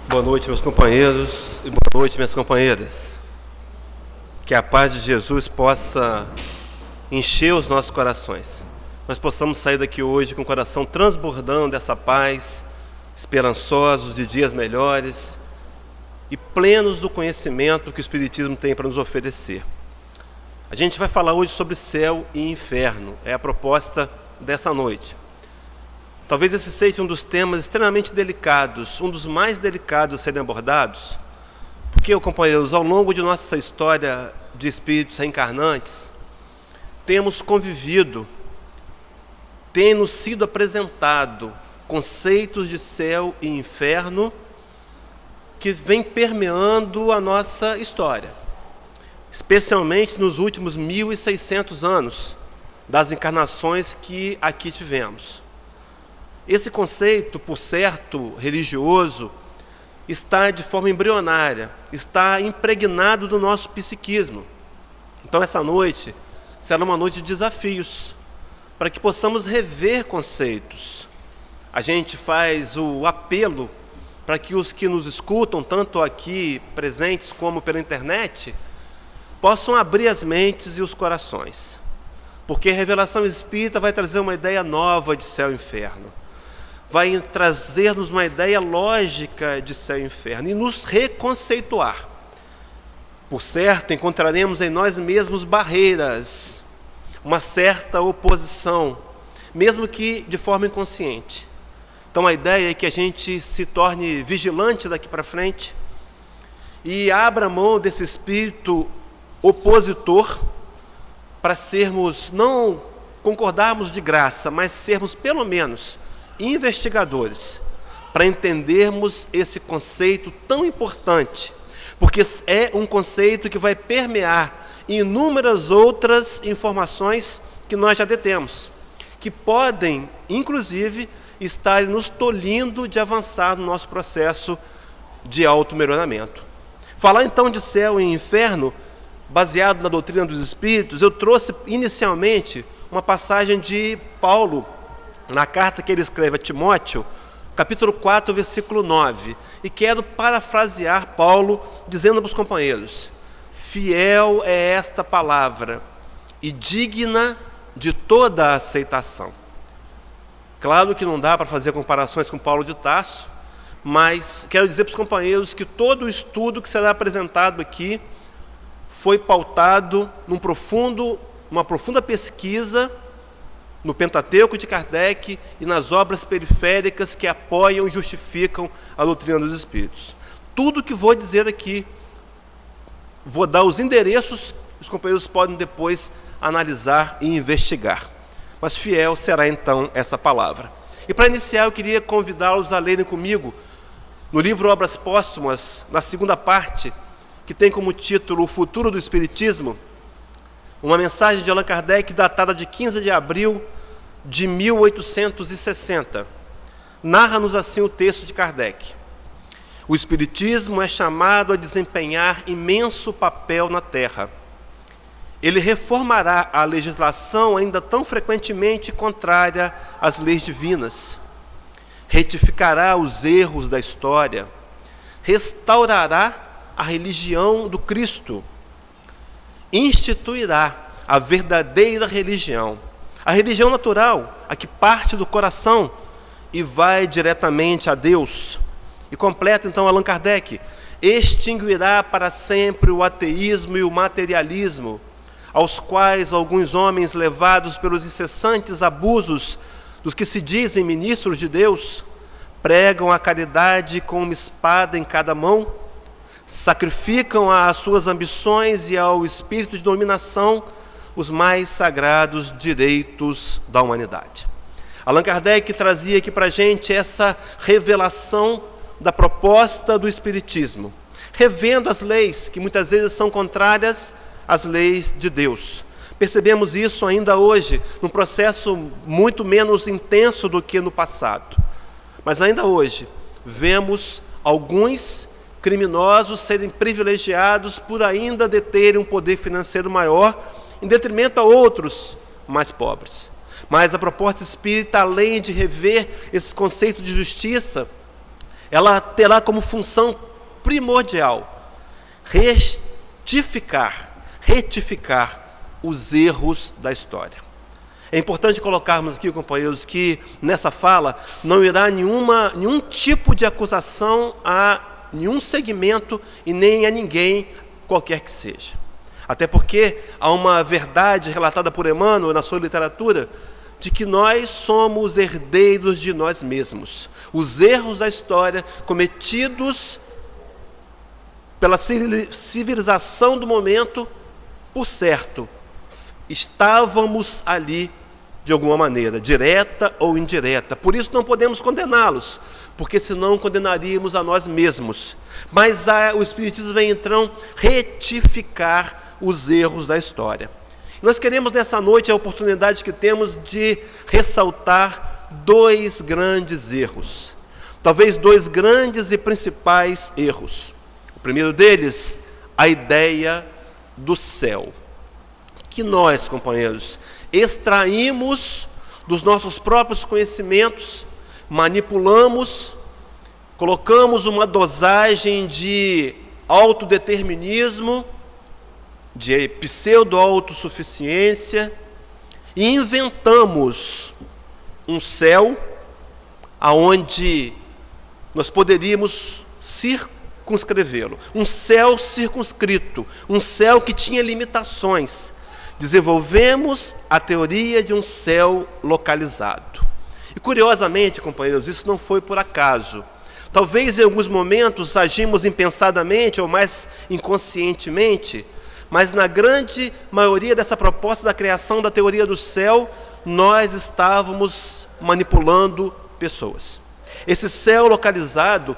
Boa noite, meus companheiros, e boa noite, minhas companheiras. Que a paz de Jesus possa encher os nossos corações. Nós possamos sair daqui hoje com o coração transbordando dessa paz, esperançosos de dias melhores e plenos do conhecimento que o Espiritismo tem para nos oferecer. A gente vai falar hoje sobre céu e inferno, é a proposta dessa noite. Talvez esse seja um dos temas extremamente delicados, um dos mais delicados a serem abordados, porque, companheiros, ao longo de nossa história de espíritos reencarnantes, temos convivido, tem-nos sido apresentado conceitos de céu e inferno que vêm permeando a nossa história, especialmente nos últimos 1.600 anos das encarnações que aqui tivemos. Esse conceito, por certo, religioso, está de forma embrionária, está impregnado do nosso psiquismo. Então essa noite será uma noite de desafios, para que possamos rever conceitos. A gente faz o apelo para que os que nos escutam, tanto aqui presentes como pela internet, possam abrir as mentes e os corações. Porque a revelação espírita vai trazer uma ideia nova de céu e inferno. Vai trazer-nos uma ideia lógica de céu e inferno e nos reconceituar. Por certo, encontraremos em nós mesmos barreiras, uma certa oposição, mesmo que de forma inconsciente. Então a ideia é que a gente se torne vigilante daqui para frente e abra mão desse espírito opositor para sermos, não concordarmos de graça, mas sermos pelo menos investigadores, para entendermos esse conceito tão importante, porque é um conceito que vai permear inúmeras outras informações que nós já detemos, que podem, inclusive, estar nos tolhindo de avançar no nosso processo de auto-melhoramento. Falar então de céu e inferno, baseado na doutrina dos Espíritos, eu trouxe inicialmente uma passagem de Paulo, na carta que ele escreve a Timóteo, capítulo 4, versículo 9. E quero parafrasear Paulo, dizendo para os companheiros: fiel é esta palavra e digna de toda a aceitação. Claro que não dá para fazer comparações com Paulo de Tarso, mas quero dizer para os companheiros que todo o estudo que será apresentado aqui foi pautado numa profunda pesquisa no Pentateuco de Kardec e nas obras periféricas que apoiam e justificam a doutrina dos Espíritos. Tudo que vou dizer aqui, vou dar os endereços, os companheiros podem depois analisar e investigar. Mas fiel será então essa palavra. E para iniciar eu queria convidá-los a lerem comigo, no livro Obras Póstumas, na segunda parte, que tem como título O Futuro do Espiritismo, uma mensagem de Allan Kardec datada de 15 de abril de 1860. Narra-nos assim o texto de Kardec. O Espiritismo é chamado a desempenhar imenso papel na Terra. Ele reformará a legislação ainda tão frequentemente contrária às leis divinas, retificará os erros da história, restaurará a religião do Cristo, instituirá a verdadeira religião, a religião natural, a que parte do coração e vai diretamente a Deus. E completa então Allan Kardec: extinguirá para sempre o ateísmo e o materialismo, aos quais alguns homens, levados pelos incessantes abusos dos que se dizem ministros de Deus, pregam a caridade com uma espada em cada mão, sacrificam às suas ambições e ao espírito de dominação os mais sagrados direitos da humanidade. Allan Kardec trazia aqui para a gente essa revelação da proposta do Espiritismo, revendo as leis que muitas vezes são contrárias às leis de Deus, Percebemos isso ainda hoje, num processo muito menos intenso do que no passado. Mas ainda hoje, vemos alguns criminosos serem privilegiados por ainda deterem um poder financeiro maior, em detrimento a outros mais pobres. Mas a proposta espírita, além de rever esse conceito de justiça, ela terá como função primordial retificar os erros da história. É importante colocarmos aqui, companheiros, que nessa fala não irá nenhum tipo de acusação a nenhum segmento e nem a ninguém, qualquer que seja. Até porque há uma verdade relatada por Emmanuel na sua literatura, de que nós somos herdeiros de nós mesmos. Os erros da história cometidos pela civilização do momento, por certo, estávamos ali de alguma maneira, direta ou indireta. Por isso não podemos condená-los, porque senão condenaríamos a nós mesmos. Mas o Espiritismo vem então retificar os erros da história. Nós queremos nessa noite a oportunidade que temos de ressaltar dois grandes erros. Talvez dois grandes e principais erros. O primeiro deles, a ideia do céu. Que nós, companheiros, extraímos dos nossos próprios conhecimentos, manipulamos, colocamos uma dosagem de autodeterminismo, de pseudo-autossuficiência, e inventamos um céu aonde nós poderíamos circunscrevê-lo. Um céu circunscrito, um céu que tinha limitações. Desenvolvemos a teoria de um céu localizado. E curiosamente, companheiros, isso não foi por acaso. Talvez em alguns momentos agimos impensadamente ou mais inconscientemente, mas na grande maioria dessa proposta da criação da teoria do céu, nós estávamos manipulando pessoas. Esse céu localizado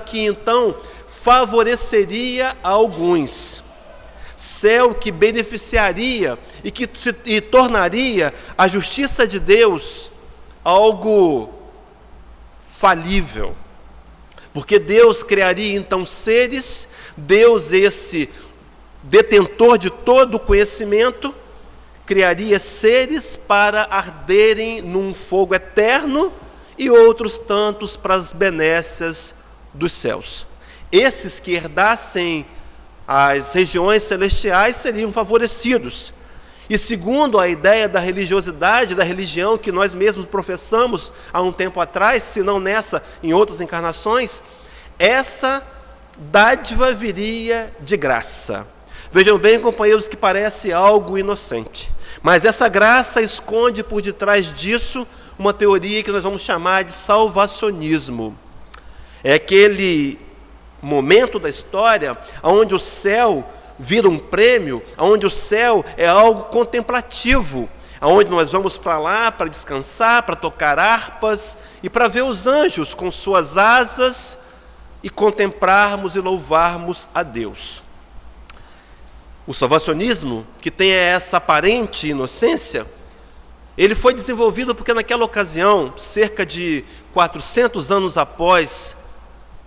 que então favoreceria a alguns. Céu que beneficiaria e que tornaria a justiça de Deus algo falível. Porque Deus criaria então seres, Deus, esse detentor de todo o conhecimento, criaria seres para arderem num fogo eterno e outros tantos para as benécias dos céus. Esses que herdassem as regiões celestiais seriam favorecidos. E segundo a ideia da religiosidade, da religião que nós mesmos professamos há um tempo atrás, se não nessa, em outras encarnações, essa dádiva viria de graça. Vejam bem, companheiros, que parece algo inocente, mas essa graça esconde por detrás disso uma teoria que nós vamos chamar de salvacionismo. É aquele momento da história onde o céu vira um prêmio, onde o céu é algo contemplativo, onde nós vamos para lá para descansar, para tocar harpas e para ver os anjos com suas asas e contemplarmos e louvarmos a Deus. O salvacionismo, que tem essa aparente inocência, ele foi desenvolvido porque naquela ocasião, cerca de 400 anos após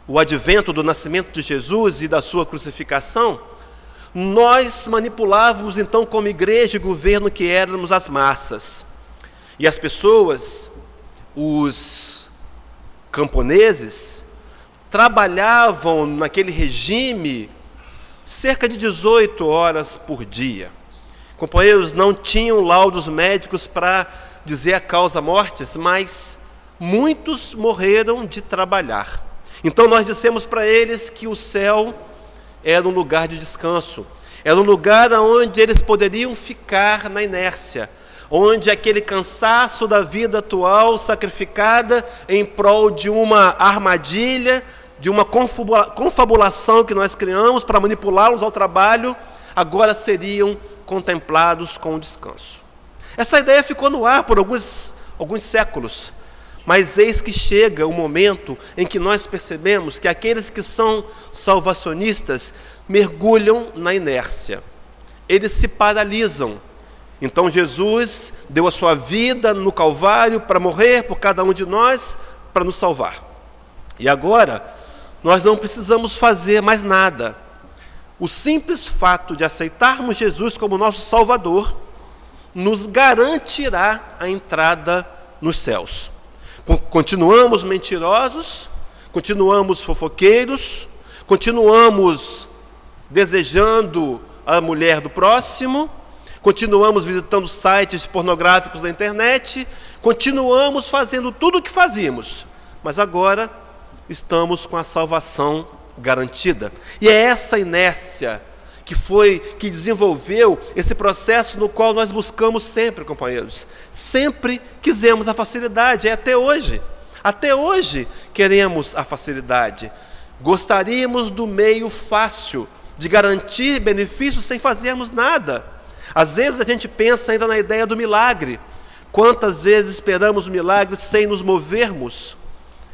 o advento do nascimento de Jesus e da sua crucificação, nós manipulávamos então como igreja e governo que éramos as massas. E as pessoas, os camponeses, trabalhavam naquele regime cerca de 18 horas por dia. Companheiros, não tinham laudos médicos para dizer a causa mortis, mas muitos morreram de trabalhar. Então nós dissemos para eles que o céu era um lugar de descanso, era um lugar onde eles poderiam ficar na inércia, onde aquele cansaço da vida atual sacrificada em prol de uma armadilha, de uma confabulação que nós criamos para manipulá-los ao trabalho, agora seriam contemplados com o descanso. Essa ideia ficou no ar por alguns séculos, mas eis que chega o momento em que nós percebemos que aqueles que são salvacionistas mergulham na inércia. eles se paralisam. Então Jesus deu a sua vida no Calvário para morrer por cada um de nós, para nos salvar. E agora, nós não precisamos fazer mais nada. O simples fato de aceitarmos Jesus como nosso Salvador nos garantirá a entrada nos céus. Continuamos mentirosos, continuamos fofoqueiros, continuamos desejando a mulher do próximo, continuamos visitando sites pornográficos na internet, continuamos fazendo tudo o que fazíamos, mas agora estamos com a salvação garantida. E é essa inércia que desenvolveu esse processo no qual nós buscamos sempre, companheiros. Sempre quisemos a facilidade, até hoje. Até hoje queremos a facilidade. Gostaríamos do meio fácil, de garantir benefícios sem fazermos nada. Às vezes a gente pensa ainda na ideia do milagre. Quantas vezes esperamos o milagre sem nos movermos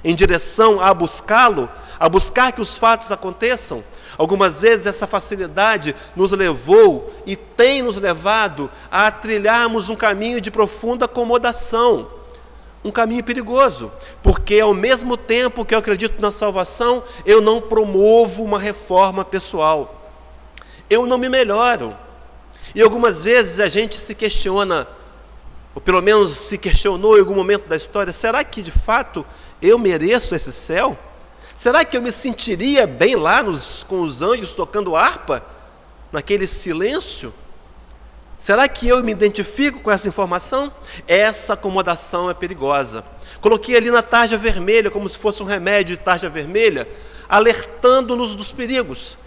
em direção a buscá-lo, a buscar que os fatos aconteçam? Algumas vezes essa facilidade nos levou e tem nos levado a trilharmos um caminho de profunda acomodação, um caminho perigoso, porque ao mesmo tempo que eu acredito na salvação, eu não promovo uma reforma pessoal, eu não me melhoro. E algumas vezes a gente se questiona, ou pelo menos se questionou em algum momento da história: será que de fato eu mereço esse céu? Será que eu me sentiria bem lá com os anjos tocando harpa, naquele silêncio? Será que eu me identifico com essa informação? Essa acomodação é perigosa. Coloquei ali na tarja vermelha, como se fosse um remédio de tarja vermelha, alertando-nos dos perigos.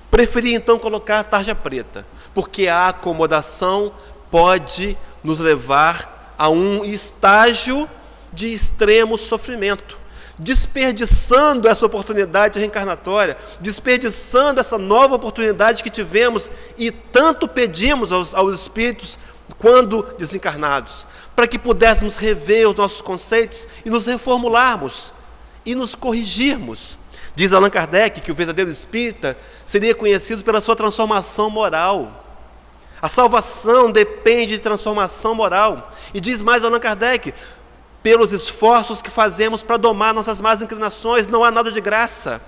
Preferi então colocar a tarja preta, porque a acomodação pode nos levar a um estágio de extremo sofrimento, desperdiçando essa oportunidade reencarnatória, desperdiçando essa nova oportunidade que tivemos e tanto pedimos aos espíritos quando desencarnados, para que pudéssemos rever os nossos conceitos e nos reformularmos e nos corrigirmos. Diz Allan Kardec que o verdadeiro espírita seria conhecido pela sua transformação moral. A salvação depende de transformação moral. E diz mais Allan Kardec: pelos esforços que fazemos para domar nossas más inclinações, não há nada de graça.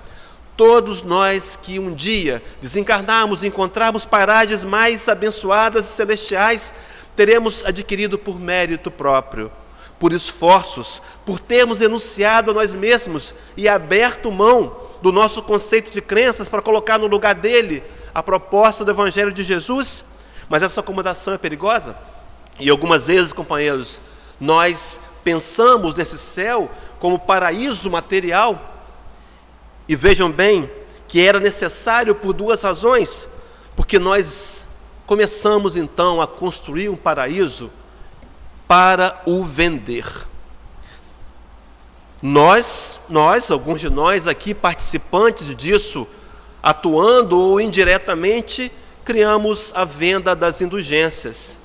Todos nós que um dia desencarnarmos e encontrarmos paragens mais abençoadas e celestiais, teremos adquirido por mérito próprio, por esforços, por termos enunciado a nós mesmos e aberto mão do nosso conceito de crenças para colocar no lugar dele a proposta do Evangelho de Jesus. Mas essa acomodação é perigosa. E algumas vezes, companheiros, nós pensamos nesse céu como paraíso material, e vejam bem que era necessário por duas razões, porque nós começamos então a construir um paraíso para o vender. Nós, alguns de nós aqui participantes disso, atuando ou indiretamente, criamos a venda das indulgências.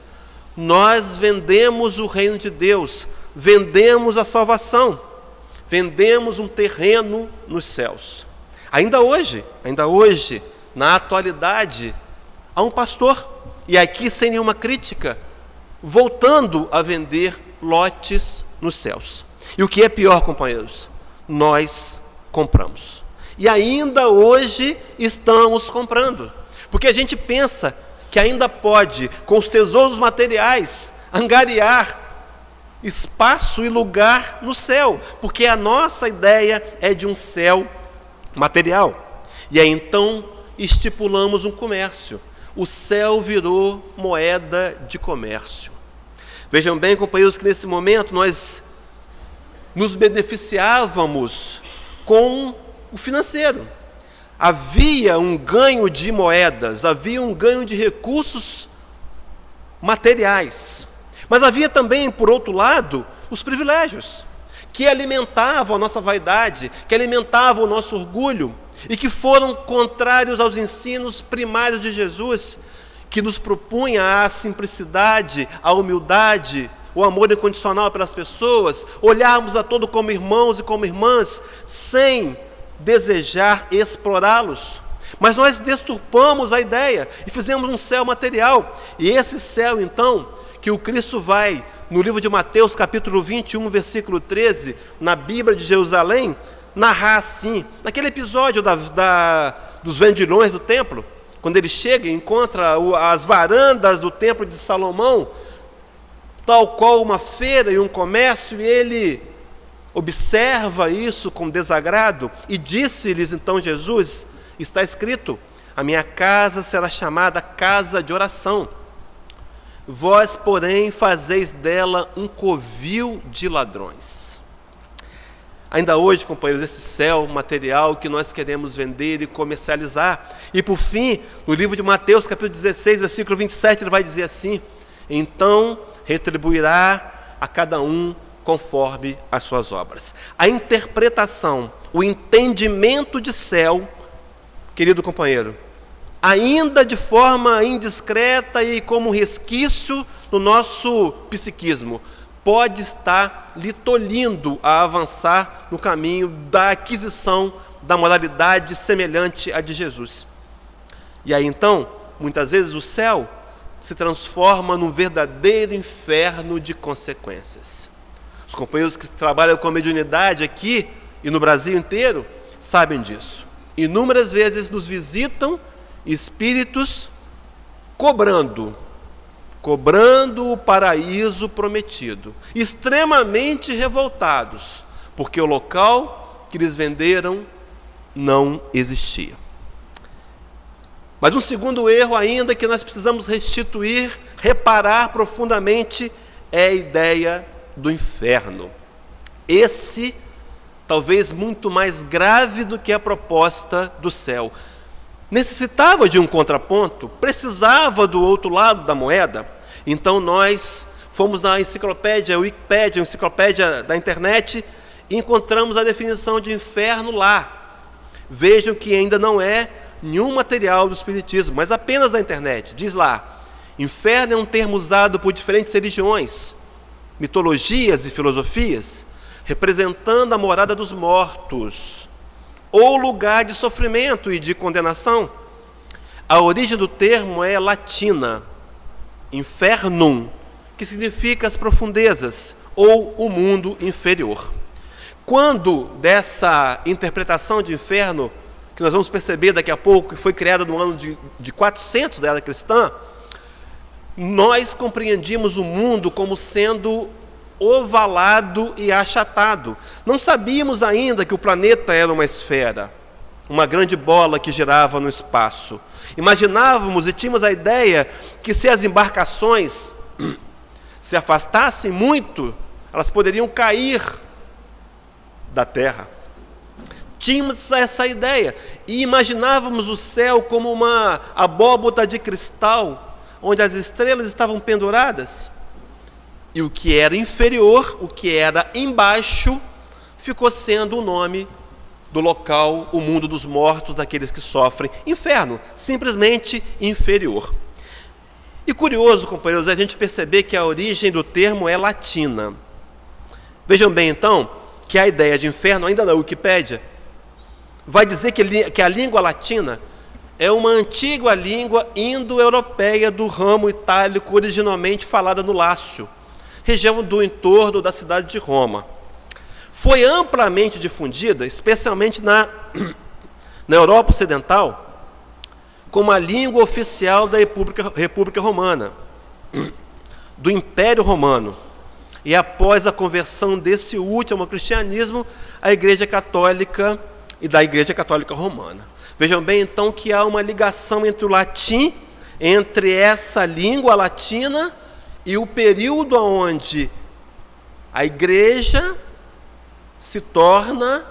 Nós vendemos o reino de Deus, vendemos a salvação, vendemos um terreno nos céus. Ainda hoje, na atualidade, há um pastor, e aqui sem nenhuma crítica, voltando a vender lotes nos céus. E o que é pior, companheiros? Nós compramos. E ainda hoje estamos comprando, porque a gente pensa que ainda pode, com os tesouros materiais, angariar espaço e lugar no céu, porque a nossa ideia é de um céu material. E aí então estipulamos um comércio. O céu virou moeda de comércio. Vejam bem, companheiros, que nesse momento nós nos beneficiávamos com o financeiro. Havia um ganho de moedas, havia um ganho de recursos materiais. Mas havia também, por outro lado, os privilégios, que alimentavam a nossa vaidade, que alimentavam o nosso orgulho, e que foram contrários aos ensinos primários de Jesus, que nos propunha a simplicidade, a humildade, o amor incondicional pelas pessoas, olharmos a todos como irmãos e como irmãs, sem desejar explorá-los. Mas nós deturpamos a ideia e fizemos um céu material. E esse céu, então, que o Cristo vai, no livro de Mateus, capítulo 21, versículo 13, na Bíblia de Jerusalém, narrar assim, naquele episódio dos vendilhões do templo, quando ele chega e encontra as varandas do templo de Salomão, tal qual uma feira e um comércio, e ele observa isso com desagrado, e disse-lhes então Jesus, está escrito, a minha casa será chamada casa de oração, vós, porém, fazeis dela um covil de ladrões. Ainda hoje, companheiros, esse céu material que nós queremos vender e comercializar. E por fim, no livro de Mateus, capítulo 16, versículo 27, ele vai dizer assim, então retribuirá a cada um conforme as suas obras. A interpretação, o entendimento de céu, querido companheiro, ainda de forma indiscreta e como resquício no nosso psiquismo, pode estar lhe tolhindo a avançar no caminho da aquisição da moralidade semelhante à de Jesus. E aí então, muitas vezes o céu se transforma num verdadeiro inferno de consequências. Os companheiros que trabalham com a mediunidade aqui e no Brasil inteiro sabem disso. Inúmeras vezes nos visitam espíritos cobrando o paraíso prometido, extremamente revoltados, porque o local que lhes venderam não existia. Mas um segundo erro ainda que nós precisamos restituir, reparar profundamente, é a ideia do inferno. Esse, talvez muito mais grave do que a proposta do céu. Necessitava de um contraponto, precisava do outro lado da moeda. Então nós fomos na enciclopédia, Wikipédia, enciclopédia da internet, e encontramos a definição de inferno lá. Vejam que ainda não é nenhum material do Espiritismo, mas apenas da internet. Diz lá, inferno é um termo usado por diferentes religiões, mitologias e filosofias, representando a morada dos mortos, ou lugar de sofrimento e de condenação. A origem do termo é latina, infernum, que significa as profundezas, ou o mundo inferior. Quando dessa interpretação de inferno, que nós vamos perceber daqui a pouco, que foi criada no ano de 400 da era cristã, nós compreendíamos o mundo como sendo ovalado e achatado. Não sabíamos ainda que o planeta era uma esfera, uma grande bola que girava no espaço. Imaginávamos e tínhamos a ideia que se as embarcações se afastassem muito, elas poderiam cair da terra. Tínhamos essa ideia e imaginávamos o céu como uma abóbora de cristal, onde as estrelas estavam penduradas. E o que era inferior, o que era embaixo, ficou sendo o nome do local, o mundo dos mortos, daqueles que sofrem. Inferno, simplesmente inferior. E curioso, companheiros, a gente perceber que a origem do termo é latina. Vejam bem, então, que a ideia de inferno, ainda na Wikipédia, vai dizer que a língua latina é uma antiga língua indo-europeia do ramo itálico originalmente falada no Lácio, região do entorno da cidade de Roma. Foi amplamente difundida, especialmente na Europa Ocidental, como a língua oficial da República Romana, do Império Romano. E após a conversão desse último ao cristianismo, a Igreja Católica e da Igreja Católica Romana. Vejam bem, então, que há uma ligação entre o latim, entre essa língua latina e o período onde a igreja se torna,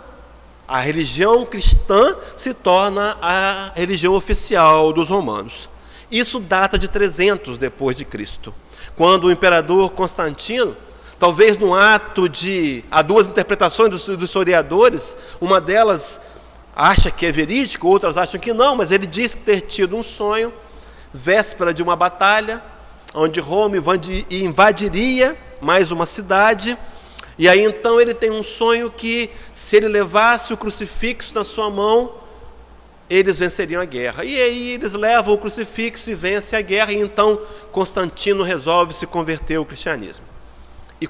a religião cristã se torna a religião oficial dos romanos. Isso data de 300 depois de Cristo, quando o imperador Constantino, talvez no ato de... Há duas interpretações dos historiadores, uma delas acha que é verídico, outras acham que não, mas ele diz ter tido um sonho, véspera de uma batalha, onde Roma invadiria mais uma cidade, e aí então ele tem um sonho que, se ele levasse o crucifixo na sua mão, eles venceriam a guerra. E aí eles levam o crucifixo e vencem a guerra, e então Constantino resolve se converter ao cristianismo. E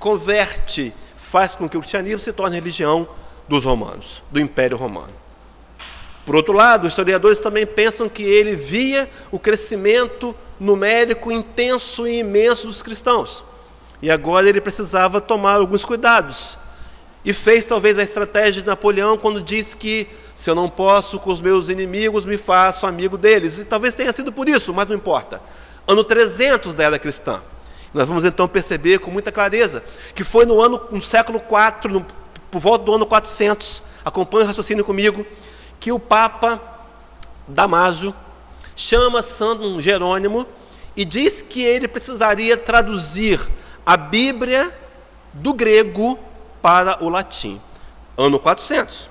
faz com que o cristianismo se torne religião dos romanos, do Império Romano. Por outro lado, os historiadores também pensam que ele via o crescimento numérico intenso e imenso dos cristãos. E agora ele precisava tomar alguns cuidados. E fez talvez a estratégia de Napoleão quando diz que se eu não posso com os meus inimigos, me faço amigo deles. E talvez tenha sido por isso, mas não importa. Ano 300 da era cristã. Nós vamos então perceber com muita clareza que foi no século IV, por volta do ano 400, acompanhe o raciocínio comigo, que o Papa Damásio chama São Jerônimo e diz que ele precisaria traduzir a Bíblia do grego para o latim, ano 400.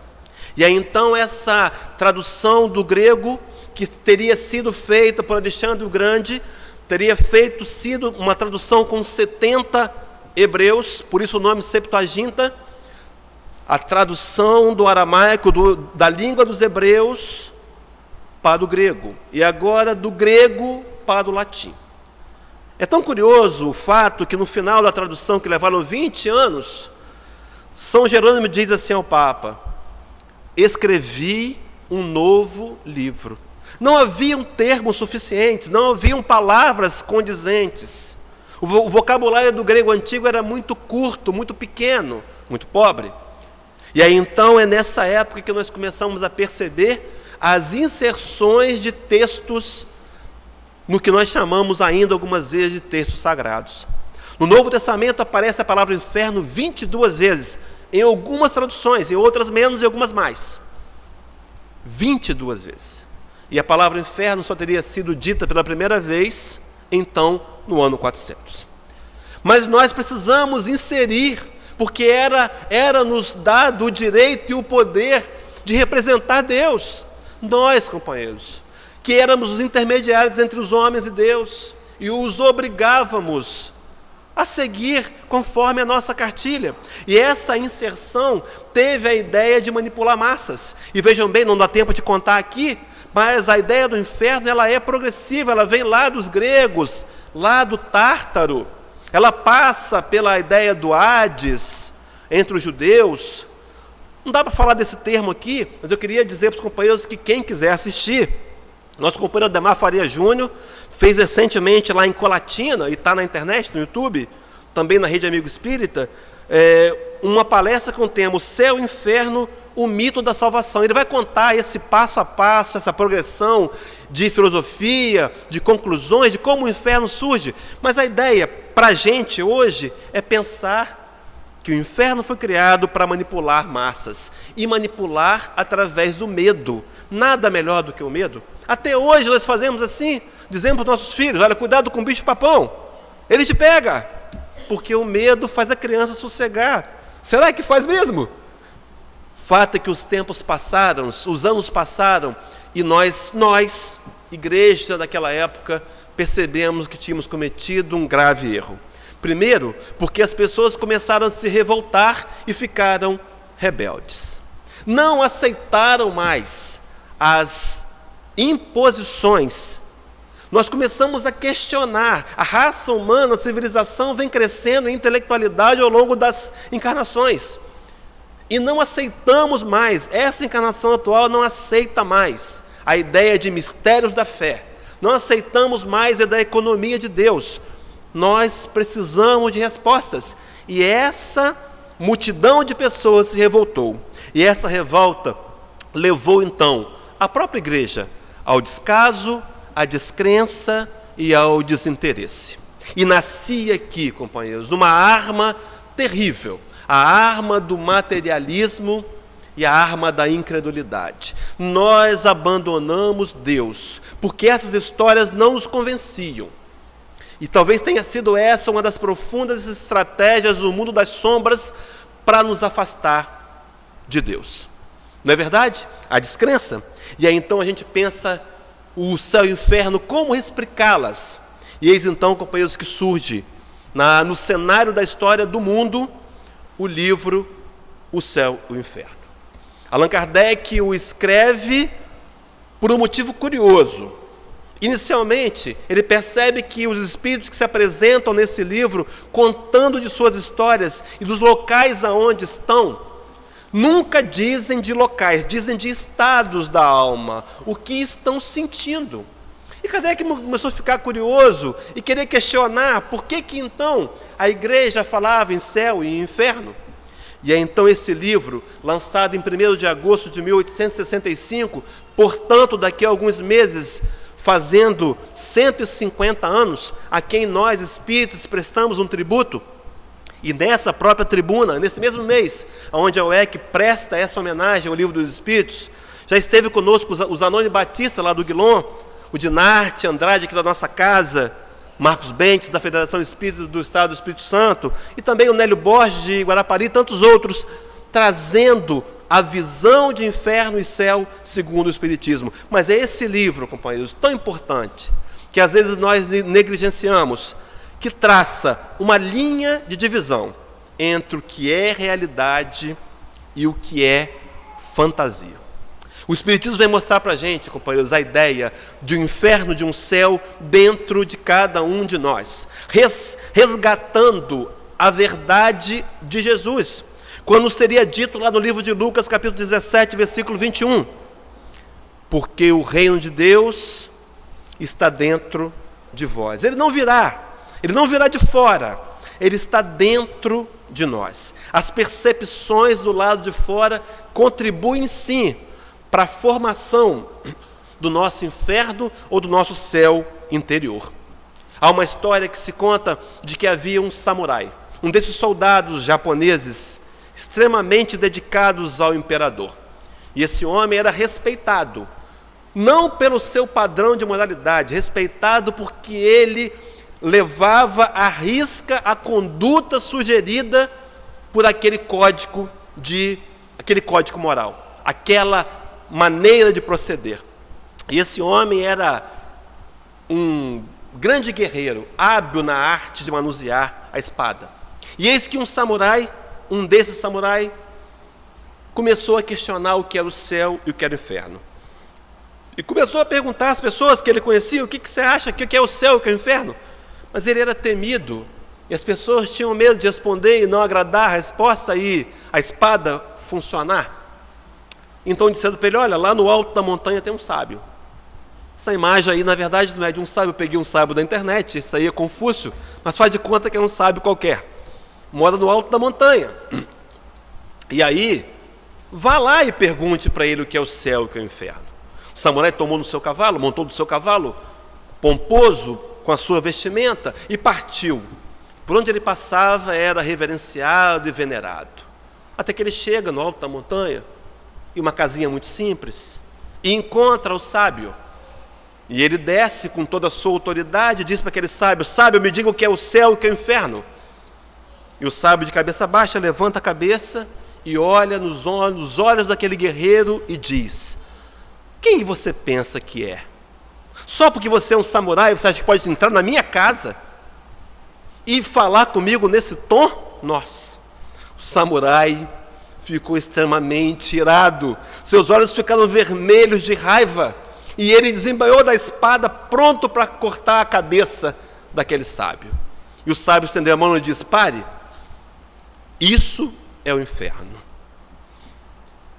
E aí então essa tradução do grego, que teria sido feita por Alexandre o Grande, teria sido uma tradução com 70 hebreus, por isso o nome Septuaginta, a tradução do aramaico, da língua dos hebreus para o grego, e agora do grego para o latim. É tão curioso o fato que no final da tradução, que levaram 20 anos, São Jerônimo diz assim ao Papa: escrevi um novo livro. Não haviam termos suficientes, não haviam palavras condizentes. O vocabulário do grego antigo era muito curto, muito pequeno, muito pobre. E aí então é nessa época que nós começamos a perceber as inserções de textos no que nós chamamos ainda algumas vezes de textos sagrados. No Novo Testamento aparece a palavra inferno 22 vezes, em algumas traduções, em outras menos e algumas mais. 22 vezes. E a palavra inferno só teria sido dita pela primeira vez, então, no ano 400. Mas nós precisamos inserir, porque era-nos dado o direito e o poder de representar Deus. Nós, companheiros, que éramos os intermediários entre os homens e Deus, e os obrigávamos a seguir conforme a nossa cartilha. E essa inserção teve a ideia de manipular massas. E vejam bem, não dá tempo de contar aqui, mas a ideia do inferno, ela é progressiva, ela vem lá dos gregos, lá do Tártaro, ela passa pela ideia do Hades, entre os judeus. Não dá para falar desse termo aqui, mas eu queria dizer para os companheiros que quem quiser assistir, nosso companheiro Ademar Faria Júnior fez recentemente lá em Colatina, e está na internet, no YouTube, também na Rede Amigo Espírita, uma palestra com o tema O Céu e o Inferno, o mito da salvação. Ele vai contar esse passo a passo, essa progressão de filosofia, de conclusões, de como o inferno surge. Mas a ideia para a gente hoje é pensar que o inferno foi criado para manipular massas, e manipular através do medo. Nada melhor do que o medo. Até hoje nós fazemos assim, dizemos para os nossos filhos: olha, cuidado com o bicho-papão, ele te pega, porque o medo faz a criança sossegar. Será que faz mesmo? Fato é que os tempos passaram, os anos passaram, e nós, igreja daquela época, percebemos que tínhamos cometido um grave erro. Primeiro, porque as pessoas começaram a se revoltar e ficaram rebeldes. Não aceitaram mais as imposições. Nós começamos a questionar. A raça humana, a civilização vem crescendo em intelectualidade ao longo das encarnações. E não aceitamos mais, essa encarnação atual não aceita mais a ideia de mistérios da fé. Não aceitamos mais a da economia de Deus. Nós precisamos de respostas. E essa multidão de pessoas se revoltou. E essa revolta levou então a própria igreja ao descaso, à descrença e ao desinteresse. E nascia aqui, companheiros, uma arma terrível, a arma do materialismo e a arma da incredulidade. Nós abandonamos Deus, porque essas histórias não nos convenciam. E talvez tenha sido essa uma das profundas estratégias do mundo das sombras para nos afastar de Deus. Não é verdade? A descrença. E aí então a gente pensa o céu e o inferno, como explicá-las? E eis então, companheiros, que surge no cenário da história do mundo o livro O Céu e o Inferno. Allan Kardec o escreve por um motivo curioso. Inicialmente, ele percebe que os espíritos que se apresentam nesse livro, contando de suas histórias e dos locais aonde estão, nunca dizem de locais, dizem de estados da alma, o que estão sentindo. E Kardec começou a ficar curioso e querer questionar por que então a igreja falava em céu e inferno. E é então esse livro, lançado em 1º de agosto de 1865, portanto, daqui a alguns meses, fazendo 150 anos, a quem nós, espíritos, prestamos um tributo. E nessa própria tribuna, nesse mesmo mês, onde a UEC presta essa homenagem ao Livro dos Espíritos, já esteve conosco o Zanoni Batista, lá do Guilom, o Dinarte Andrade, aqui da nossa casa, Marcos Bentes, da Federação Espírita do Estado do Espírito Santo, e também o Nélio Borges, de Guarapari, e tantos outros, trazendo a visão de inferno e céu segundo o Espiritismo. Mas é esse livro, companheiros, tão importante, que às vezes nós negligenciamos, que traça uma linha de divisão entre o que é realidade e o que é fantasia. O Espiritismo vem mostrar para a gente, companheiros, a ideia de um inferno, de um céu dentro de cada um de nós, resgatando a verdade de Jesus, quando seria dito lá no livro de Lucas, capítulo 17, versículo 21, porque o reino de Deus está dentro de vós. Ele não virá de fora, ele está dentro de nós. As percepções do lado de fora contribuem sim para a formação do nosso inferno ou do nosso céu interior. Há uma história que se conta de que havia um samurai, um desses soldados japoneses extremamente dedicados ao imperador. E esse homem era respeitado, não pelo seu padrão de moralidade, respeitado porque ele levava à risca a conduta sugerida por aquele código moral, aquela maneira de proceder. E esse homem era um grande guerreiro, hábil na arte de manusear a espada. E eis que um desses samurais, começou a questionar o que era o céu e o que era o inferno. E começou a perguntar às pessoas que ele conhecia, o que você acha que é o céu e o que é o inferno? Mas ele era temido, e as pessoas tinham medo de responder e não agradar a resposta e a espada funcionar. Então disseram para ele, olha, lá no alto da montanha tem um sábio. Essa imagem aí, na verdade, não é de um sábio, eu peguei um sábio da internet, isso aí é Confúcio, mas faz de conta que é um sábio qualquer. Mora no alto da montanha. E aí, vá lá e pergunte para ele o que é o céu e o que é o inferno. O samurai montou no seu cavalo, pomposo, com a sua vestimenta, e partiu. Por onde ele passava era reverenciado e venerado. Até que ele chega no alto da montanha, em uma casinha muito simples, e encontra o sábio. E ele desce com toda a sua autoridade e diz para aquele sábio, sábio, me diga o que é o céu e o que é o inferno. E o sábio, de cabeça baixa, levanta a cabeça e olha nos olhos daquele guerreiro e diz, quem você pensa que é? Só porque você é um samurai, você acha que pode entrar na minha casa e falar comigo nesse tom? Nossa, o samurai ficou extremamente irado, seus olhos ficaram vermelhos de raiva, e ele desembainhou da espada, pronto para cortar a cabeça daquele sábio. E o sábio estendeu a mão e disse, pare, isso é o inferno.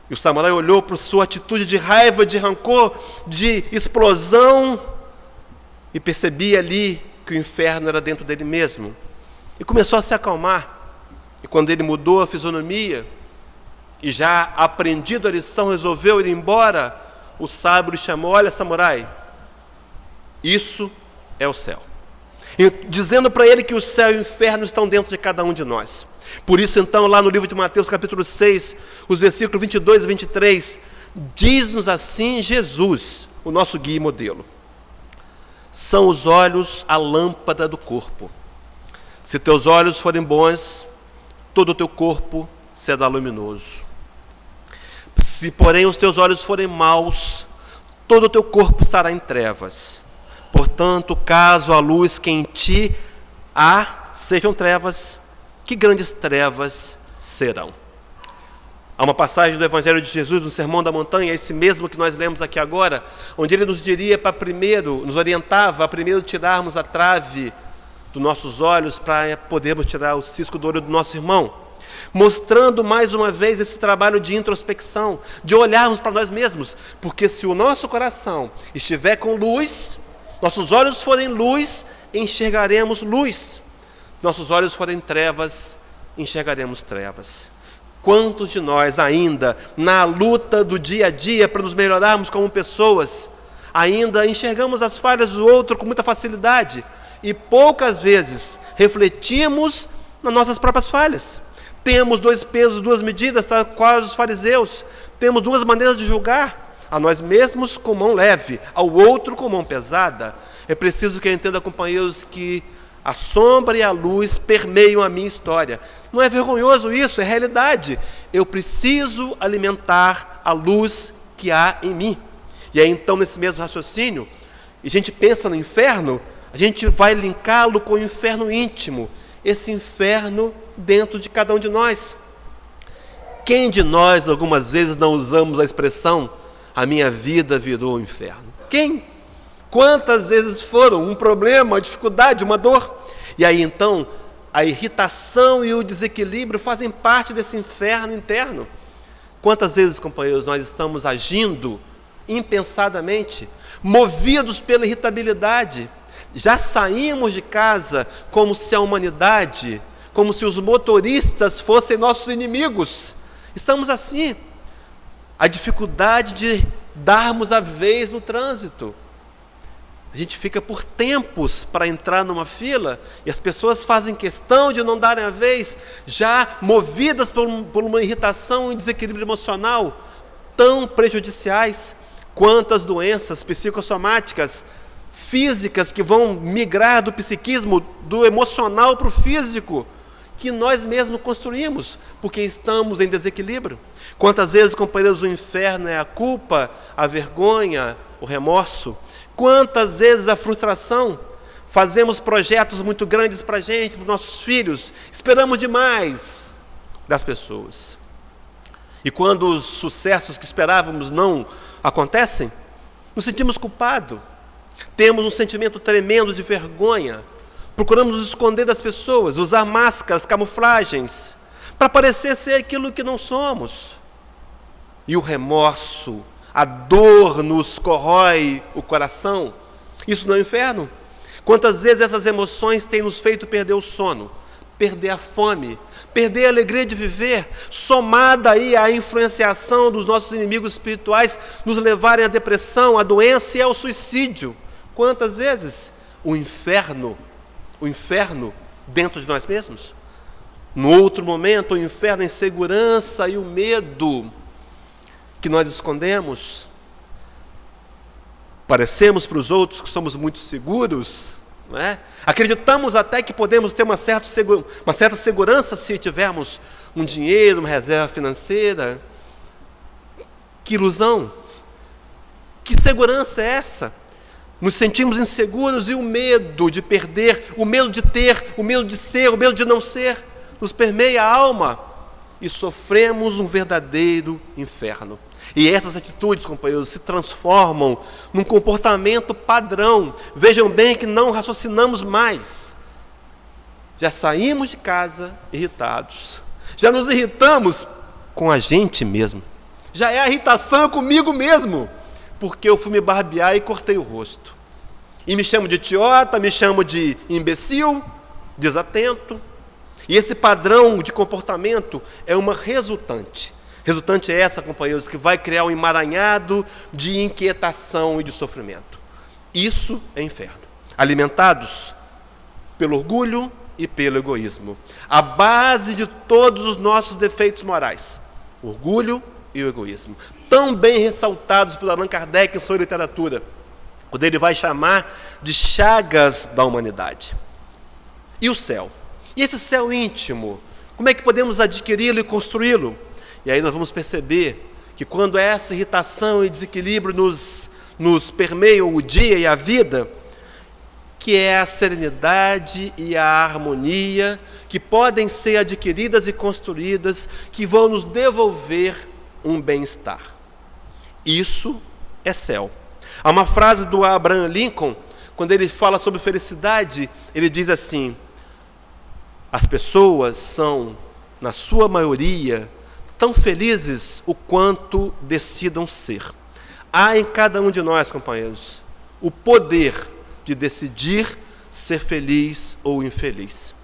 E o samurai olhou para sua atitude de raiva, de rancor, de explosão, e percebia ali que o inferno era dentro dele mesmo. E começou a se acalmar. E quando ele mudou a fisionomia, e já aprendido a lição, resolveu ir embora, o sábio lhe chamou, olha, samurai, isso é o céu. E dizendo para ele que o céu e o inferno estão dentro de cada um de nós. Por isso, então, lá no livro de Mateus, capítulo 6, os versículos 22 e 23, diz-nos assim Jesus, o nosso guia e modelo. São os olhos a lâmpada do corpo. Se teus olhos forem bons, todo o teu corpo será luminoso. Se, porém, os teus olhos forem maus, todo o teu corpo estará em trevas. Portanto, caso a luz que em ti há sejam trevas, que grandes trevas serão. Há uma passagem do Evangelho de Jesus, no Sermão da Montanha, esse mesmo que nós lemos aqui agora, onde ele nos diria para primeiro, nos orientava a primeiro tirarmos a trave dos nossos olhos para podermos tirar o cisco do olho do nosso irmão, mostrando mais uma vez esse trabalho de introspecção, de olharmos para nós mesmos, porque se o nosso coração estiver com luz, nossos olhos forem luz, enxergaremos luz. Se nossos olhos forem trevas, enxergaremos trevas. Quantos de nós ainda, na luta do dia a dia para nos melhorarmos como pessoas, ainda enxergamos as falhas do outro com muita facilidade e poucas vezes refletimos nas nossas próprias falhas. Temos 2 pesos, 2 medidas, tal qual os fariseus. Temos 2 maneiras de julgar, a nós mesmos com mão leve, ao outro com mão pesada. É preciso que eu entenda, companheiros, que a sombra e a luz permeiam a minha história. Não é vergonhoso isso, é realidade. Eu preciso alimentar a luz que há em mim. E aí então, nesse mesmo raciocínio, a gente pensa no inferno, a gente vai linká-lo com o inferno íntimo, esse inferno dentro de cada um de nós. Quem de nós algumas vezes não usamos a expressão a minha vida virou um inferno? Quem? Quantas vezes foram um problema, uma dificuldade, uma dor? E aí então, a irritação e o desequilíbrio fazem parte desse inferno interno. Quantas vezes, companheiros, nós estamos agindo impensadamente, movidos pela irritabilidade? Já saímos de casa como se a humanidade, como se os motoristas fossem nossos inimigos. Estamos assim. A dificuldade de darmos a vez no trânsito. A gente fica por tempos para entrar numa fila e as pessoas fazem questão de não darem a vez, já movidas por uma irritação e desequilíbrio emocional tão prejudiciais. Quantas doenças psicossomáticas, físicas, que vão migrar do psiquismo, do emocional para o físico, que nós mesmos construímos, porque estamos em desequilíbrio. Quantas vezes, companheiros, o inferno é a culpa, a vergonha, o remorso. Quantas vezes a frustração. Fazemos projetos muito grandes para a gente, para os nossos filhos, esperamos demais das pessoas. E quando os sucessos que esperávamos não acontecem, nos sentimos culpados. Temos um sentimento tremendo de vergonha. Procuramos nos esconder das pessoas, usar máscaras, camuflagens, para parecer ser aquilo que não somos. E o remorso, a dor nos corrói o coração. Isso não é o inferno? Quantas vezes essas emoções têm nos feito perder o sono, perder a fome, perder a alegria de viver, somada aí à influenciação dos nossos inimigos espirituais, nos levarem à depressão, à doença e ao suicídio. Quantas vezes o inferno dentro de nós mesmos? No outro momento, o inferno, a insegurança e o medo que nós escondemos. Parecemos para os outros que somos muito seguros, não é? Acreditamos até que podemos ter uma certa segurança se tivermos um dinheiro, uma reserva financeira. Que ilusão! Que segurança é essa? Nos sentimos inseguros e o medo de perder, o medo de ter, o medo de ser, o medo de não ser, nos permeia a alma e sofremos um verdadeiro inferno. E essas atitudes, companheiros, se transformam num comportamento padrão. Vejam bem que não raciocinamos mais. Já saímos de casa irritados. Já nos irritamos com a gente mesmo. Já é a irritação comigo mesmo, porque eu fui me barbear e cortei o rosto. E me chamo de idiota, me chamo de imbecil, desatento. E esse padrão de comportamento é uma resultante. Resultante é essa, companheiros, que vai criar um emaranhado de inquietação e de sofrimento. Isso é inferno. Alimentados pelo orgulho e pelo egoísmo. A base de todos os nossos defeitos morais. O orgulho e o egoísmo. Tão bem ressaltados por Allan Kardec em sua literatura, quando ele vai chamar de chagas da humanidade. E o céu? E esse céu íntimo? Como é que podemos adquiri-lo e construí-lo? E aí nós vamos perceber que quando essa irritação e desequilíbrio nos permeiam o dia e a vida, que é a serenidade e a harmonia que podem ser adquiridas e construídas, que vão nos devolver um bem-estar. Isso é céu. Há uma frase do Abraham Lincoln, quando ele fala sobre felicidade, ele diz assim: as pessoas são, na sua maioria, tão felizes o quanto decidam ser. Há em cada um de nós, companheiros, o poder de decidir ser feliz ou infeliz.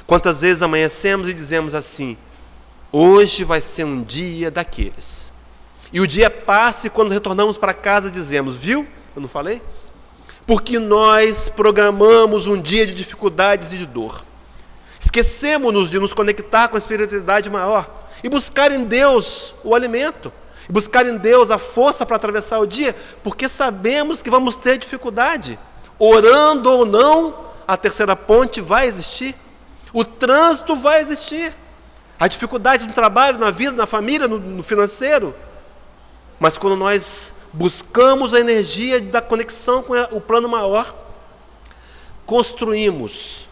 Quantas vezes amanhecemos e dizemos assim: hoje vai ser um dia daqueles. E o dia passa e quando retornamos para casa dizemos: viu? Eu não falei? Porque nós programamos um dia de dificuldades e de dor. Esquecemos-nos de nos conectar com a espiritualidade maior e buscar em Deus o alimento, e buscar em Deus a força para atravessar o dia, porque sabemos que vamos ter dificuldade. Orando ou não, a terceira ponte vai existir, o trânsito vai existir, a dificuldade no trabalho, na vida, na família, no financeiro. Mas quando nós buscamos a energia da conexão com o plano maior, construímos,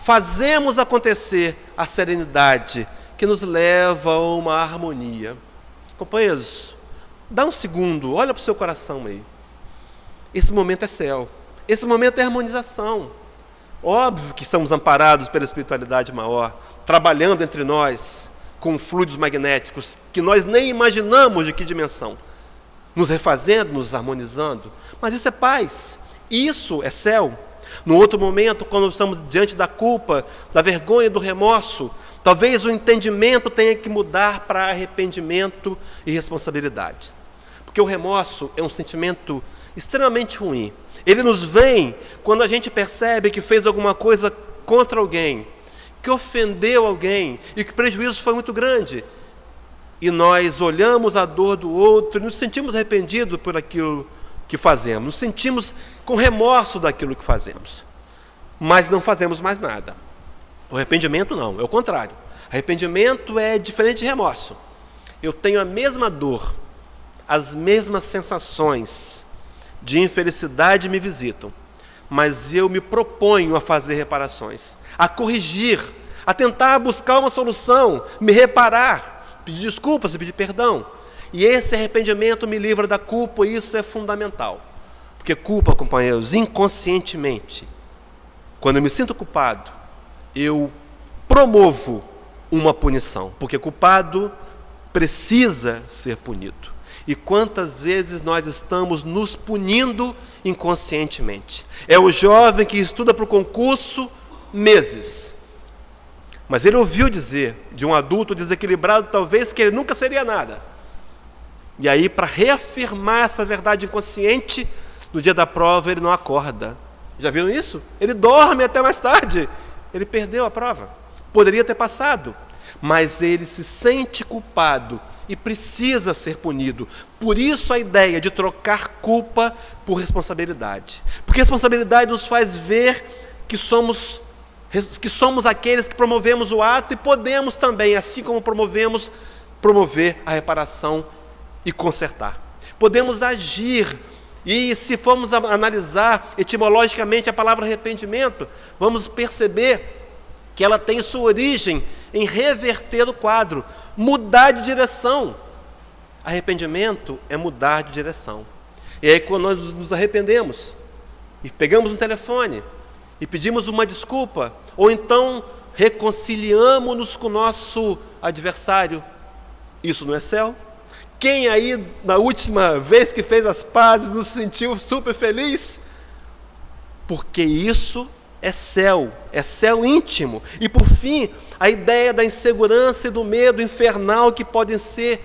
fazemos acontecer a serenidade que nos leva a uma harmonia. Companheiros, dá um segundo, olha para o seu coração aí. Esse momento é céu, esse momento é harmonização. Óbvio que estamos amparados pela espiritualidade maior, trabalhando entre nós com fluidos magnéticos que nós nem imaginamos de que dimensão, nos refazendo, nos harmonizando. Mas isso é paz, isso é céu. No outro momento, quando estamos diante da culpa, da vergonha e do remorso, talvez o entendimento tenha que mudar para arrependimento e responsabilidade. Porque o remorso é um sentimento extremamente ruim. Ele nos vem quando a gente percebe que fez alguma coisa contra alguém, que ofendeu alguém e que o prejuízo foi muito grande. E nós olhamos a dor do outro e nos sentimos arrependidos por aquilo que fazemos, nos sentimos com remorso daquilo que fazemos, mas não fazemos mais nada. O arrependimento não, é o contrário. Arrependimento é diferente de remorso. Eu tenho a mesma dor, as mesmas sensações de infelicidade me visitam, mas eu me proponho a fazer reparações, a corrigir, a tentar buscar uma solução, me reparar, pedir desculpas e pedir perdão. E esse arrependimento me livra da culpa, e isso é fundamental. Porque culpa, companheiros, inconscientemente, quando eu me sinto culpado, eu promovo uma punição, porque culpado precisa ser punido. E quantas vezes nós estamos nos punindo inconscientemente? É o jovem que estuda para o concurso meses, mas ele ouviu dizer de um adulto desequilibrado, talvez, que ele nunca seria nada. E aí, para reafirmar essa verdade inconsciente, no dia da prova ele não acorda. Já viram isso? Ele dorme até mais tarde. Ele perdeu a prova. Poderia ter passado, mas ele se sente culpado e precisa ser punido. Por isso a ideia de trocar culpa por responsabilidade. Porque a responsabilidade nos faz ver que somos aqueles que promovemos o ato e podemos também, assim como promover a reparação e consertar. Podemos agir, e se formos analisar etimologicamente a palavra arrependimento, vamos perceber que ela tem sua origem em reverter o quadro, mudar de direção. Arrependimento é mudar de direção. E aí, quando nós nos arrependemos e pegamos um telefone e pedimos uma desculpa, ou então reconciliamos-nos com o nosso adversário, isso não é céu? Quem aí, na última vez que fez as pazes, nos sentiu super feliz? Porque isso é céu íntimo. E por fim, a ideia da insegurança e do medo infernal que podem ser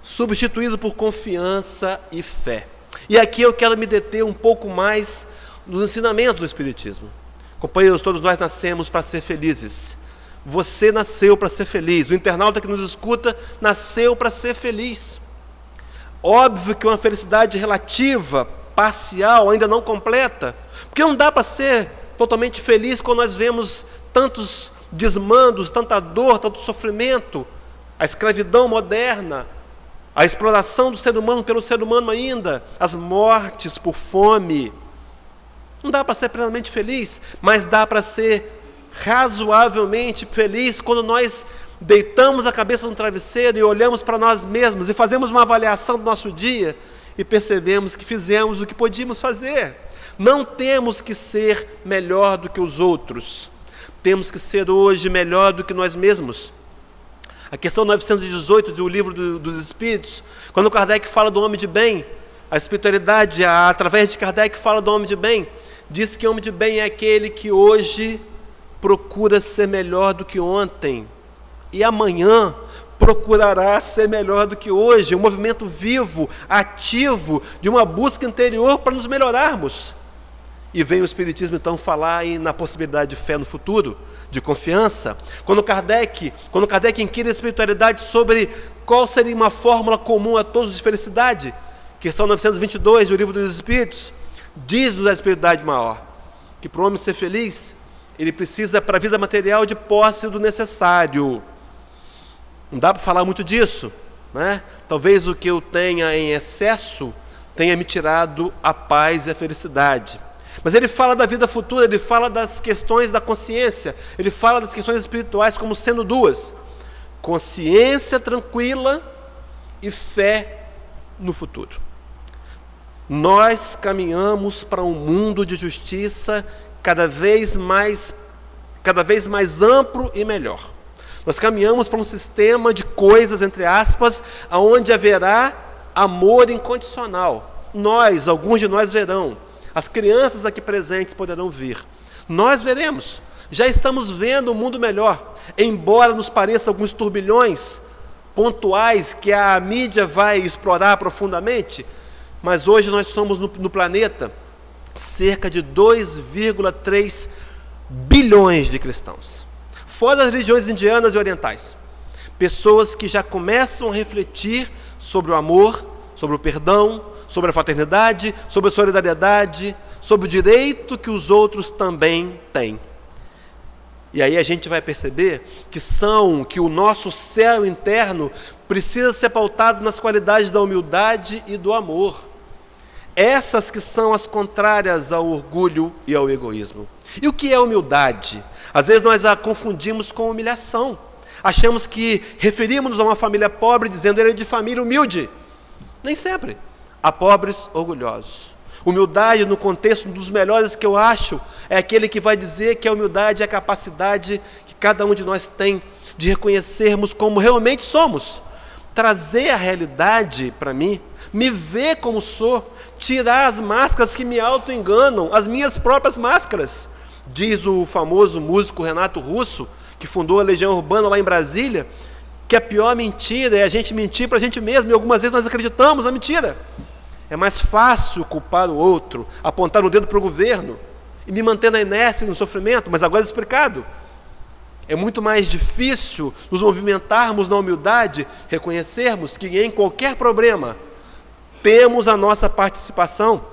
substituídos por confiança e fé. E aqui eu quero me deter um pouco mais nos ensinamentos do Espiritismo. Companheiros, todos nós nascemos para ser felizes. Você nasceu para ser feliz. O internauta que nos escuta nasceu para ser feliz. Óbvio que uma felicidade relativa, parcial, ainda não completa, porque não dá para ser totalmente feliz quando nós vemos tantos desmandos, tanta dor, tanto sofrimento, a escravidão moderna, a exploração do ser humano pelo ser humano ainda, as mortes por fome. Não dá para ser plenamente feliz, mas dá para ser razoavelmente feliz quando nós deitamos a cabeça no travesseiro e olhamos para nós mesmos e fazemos uma avaliação do nosso dia e percebemos que fizemos o que podíamos fazer. Não temos que ser melhor do que os outros. Temos que ser hoje melhor do que nós mesmos. A questão 918 do Livro dos Espíritos, quando Kardec fala do homem de bem, a espiritualidade, através de Kardec, fala do homem de bem, diz que o homem de bem é aquele que hoje procura ser melhor do que ontem, e amanhã procurará ser melhor do que hoje. Um movimento vivo, ativo, de uma busca interior para nos melhorarmos. E vem o Espiritismo então falar na possibilidade de fé no futuro, de confiança. Quando Kardec inquire a espiritualidade sobre qual seria uma fórmula comum a todos de felicidade, questão 922 do Livro dos Espíritos, diz-nos a espiritualidade maior, que para o homem ser feliz, ele precisa para a vida material de posse do necessário. Não dá para falar muito disso, né? Talvez o que eu tenha em excesso tenha me tirado a paz e a felicidade. Mas ele fala da vida futura, ele fala das questões da consciência, ele fala das questões espirituais como sendo duas: consciência tranquila e fé no futuro. Nós caminhamos para um mundo de justiça cada vez mais amplo e melhor. Nós caminhamos para um sistema de coisas, entre aspas, onde haverá amor incondicional. Alguns de nós verão. As crianças aqui presentes poderão vir. Nós veremos. Já estamos vendo um mundo melhor. Embora nos pareça alguns turbilhões pontuais que a mídia vai explorar profundamente, mas hoje nós somos no planeta cerca de 2,3 bilhões de cristãos. Fora as religiões indianas e orientais. Pessoas que já começam a refletir sobre o amor, sobre o perdão, sobre a fraternidade, sobre a solidariedade, sobre o direito que os outros também têm. E aí a gente vai perceber que o nosso céu interno precisa ser pautado nas qualidades da humildade e do amor. Essas que são as contrárias ao orgulho e ao egoísmo. E o que é humildade? Às vezes nós a confundimos com humilhação. Achamos que referimos-nos a uma família pobre dizendo ele é de família humilde. Nem sempre. Há pobres orgulhosos. Humildade, no contexto dos melhores que eu acho, é aquele que vai dizer que a humildade é a capacidade que cada um de nós tem de reconhecermos como realmente somos. Trazer a realidade para mim, me ver como sou, tirar as máscaras que me auto-enganam, as minhas próprias máscaras. Diz o famoso músico Renato Russo, que fundou a Legião Urbana lá em Brasília, que a pior mentira é a gente mentir para a gente mesmo, e algumas vezes nós acreditamos na mentira. É mais fácil culpar o outro, apontar o dedo para o governo e me manter na inércia e no sofrimento, mas agora é explicado. É muito mais difícil nos movimentarmos na humildade, reconhecermos que em qualquer problema temos a nossa participação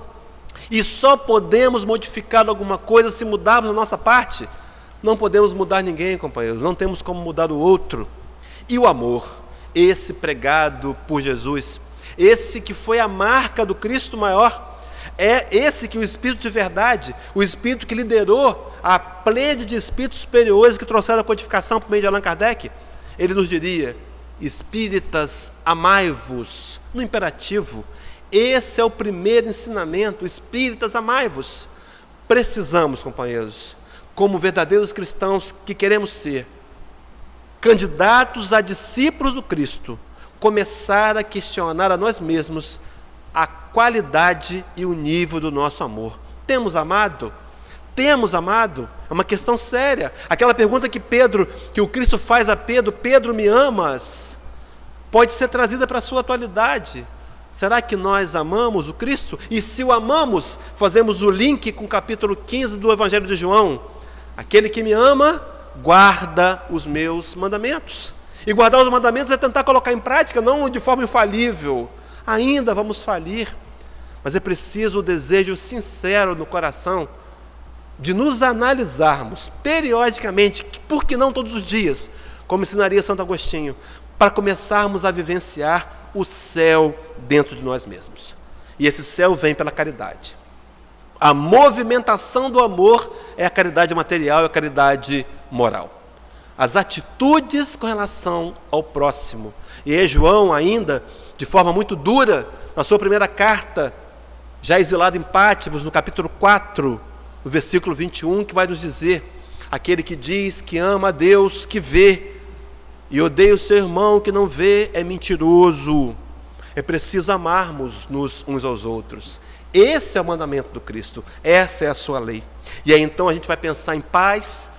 e só podemos modificar alguma coisa se mudarmos a nossa parte. Não podemos mudar ninguém, companheiros, não temos como mudar o outro. E o amor, esse pregado por Jesus, esse que foi a marca do Cristo maior, é esse que o Espírito de verdade, o Espírito que liderou a plede de espíritos superiores que trouxeram a codificação por meio de Allan Kardec, ele nos diria: espíritas, amai-vos, no imperativo. Esse é o primeiro ensinamento: espíritas, amai-vos. Precisamos, companheiros, como verdadeiros cristãos que queremos ser, candidatos a discípulos do Cristo, começar a questionar a nós mesmos a qualidade e o nível do nosso amor. Temos amado? Temos amado? É uma questão séria. Aquela pergunta que o Cristo faz a Pedro: Pedro, me amas? Pode ser trazida para a sua atualidade. Será que nós amamos o Cristo? E se o amamos, fazemos o link com o capítulo 15 do Evangelho de João: aquele que me ama, guarda os meus mandamentos. E guardar os mandamentos é tentar colocar em prática, não de forma infalível. Ainda vamos falir, mas é preciso o desejo sincero no coração de nos analisarmos periodicamente, por que não todos os dias, como ensinaria Santo Agostinho, para começarmos a vivenciar o céu dentro de nós mesmos. E esse céu vem pela caridade. A movimentação do amor é a caridade material, é a caridade moral. As atitudes com relação ao próximo. E aí João ainda, de forma muito dura, na sua primeira carta, já exilado em Pátimos, no capítulo 4, no versículo 21, que vai nos dizer: aquele que diz que ama a Deus que vê e odeia o seu irmão que não vê é mentiroso. É preciso amarmos-nos uns aos outros. Esse é o mandamento do Cristo, essa é a sua lei. E aí então a gente vai pensar em paz,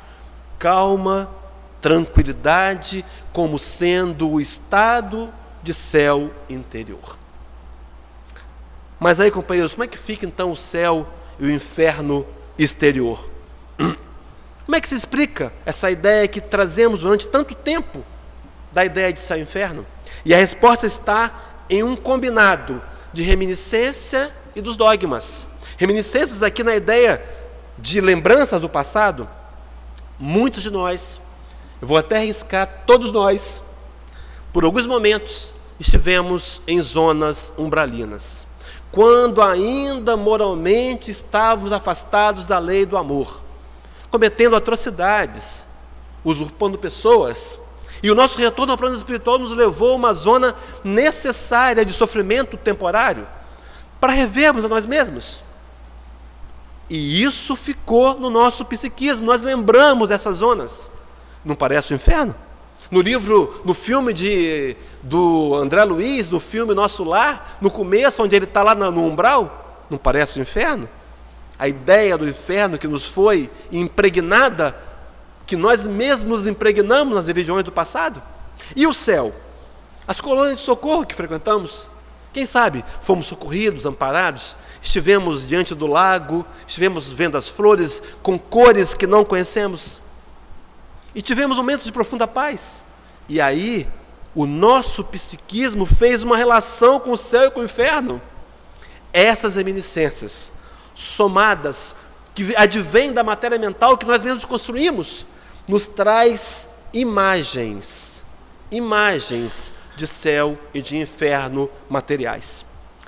calma, tranquilidade, como sendo o estado de céu interior. Mas aí, companheiros, como é que fica então o céu e o inferno exterior? Como é que se explica essa ideia que trazemos durante tanto tempo da ideia de céu e inferno? E a resposta está em um combinado de reminiscência e dos dogmas. Reminiscências aqui na ideia de lembranças do passado. Muitos de nós, eu vou até arriscar, todos nós, por alguns momentos, estivemos em zonas umbralinas, quando ainda moralmente estávamos afastados da lei do amor, cometendo atrocidades, usurpando pessoas, e o nosso retorno ao plano espiritual nos levou a uma zona necessária de sofrimento temporário, para revermos a nós mesmos. E isso ficou no nosso psiquismo, nós lembramos dessas zonas. Não parece o inferno? No filme do André Luiz, no filme Nosso Lar, no começo, onde ele está lá no umbral, não parece o inferno? A ideia do inferno que nos foi impregnada, que nós mesmos impregnamos nas religiões do passado. E o céu? As colônias de socorro que frequentamos? Quem sabe fomos socorridos, amparados, estivemos diante do lago, estivemos vendo as flores com cores que não conhecemos, e tivemos momentos de profunda paz. E aí, o nosso psiquismo fez uma relação com o céu e com o inferno. Essas reminiscências, somadas, que advêm da matéria mental que nós mesmos construímos, nos traz imagens de céu e de inferno materiais.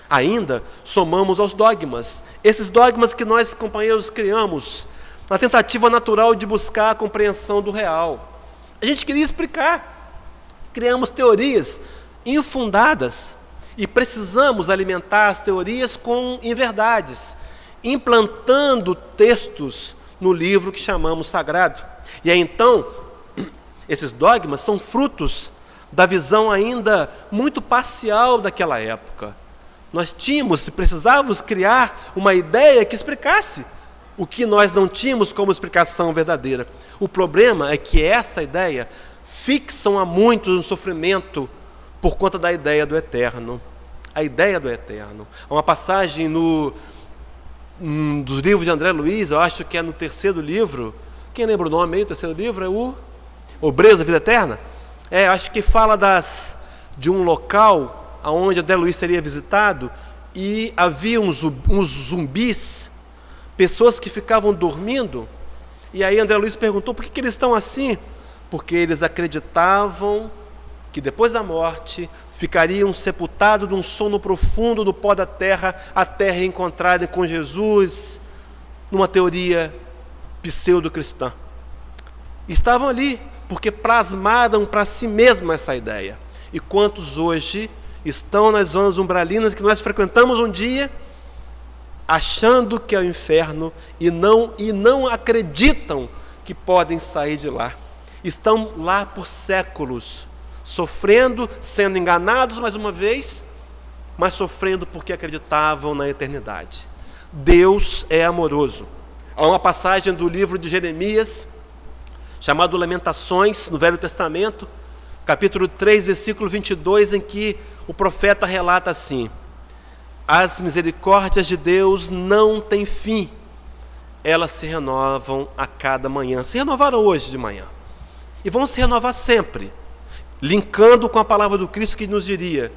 Ainda somamos aos dogmas, esses dogmas que nós, companheiros, criamos, na tentativa natural de buscar a compreensão do real. A gente queria explicar, criamos teorias infundadas, e precisamos alimentar as teorias com inverdades, implantando textos no livro que chamamos sagrado. E aí então, esses dogmas são frutos da visão ainda muito parcial daquela época. Nós precisávamos criar uma ideia que explicasse o que nós não tínhamos como explicação verdadeira. O problema é que essa ideia fixa a muitos no sofrimento por conta da ideia do eterno. A ideia do eterno. Há uma passagem dos livros de André Luiz, eu acho que é no terceiro livro. Quem lembra o nome aí? O terceiro livro é o Obreiros da Vida Eterna? Acho que fala de um local onde André Luiz teria visitado, e havia uns zumbis, pessoas que ficavam dormindo, e aí André Luiz perguntou: por que eles estão assim? Porque eles acreditavam que depois da morte ficariam sepultados num sono profundo do pó da terra, até reencontrarem com Jesus, numa teoria pseudo-cristã. Estavam ali porque plasmaram para si mesmos essa ideia. E quantos hoje estão nas zonas umbralinas que nós frequentamos um dia, achando que é o inferno, e não acreditam que podem sair de lá. Estão lá por séculos, sofrendo, sendo enganados mais uma vez, mas sofrendo porque acreditavam na eternidade. Deus é amoroso. Há uma passagem do livro de Jeremias, chamado Lamentações, no Velho Testamento, capítulo 3, versículo 22, em que o profeta relata assim: as misericórdias de Deus não têm fim, elas se renovam a cada manhã. Se renovaram hoje de manhã, e vão se renovar sempre, linkando com a palavra do Cristo que nos diria: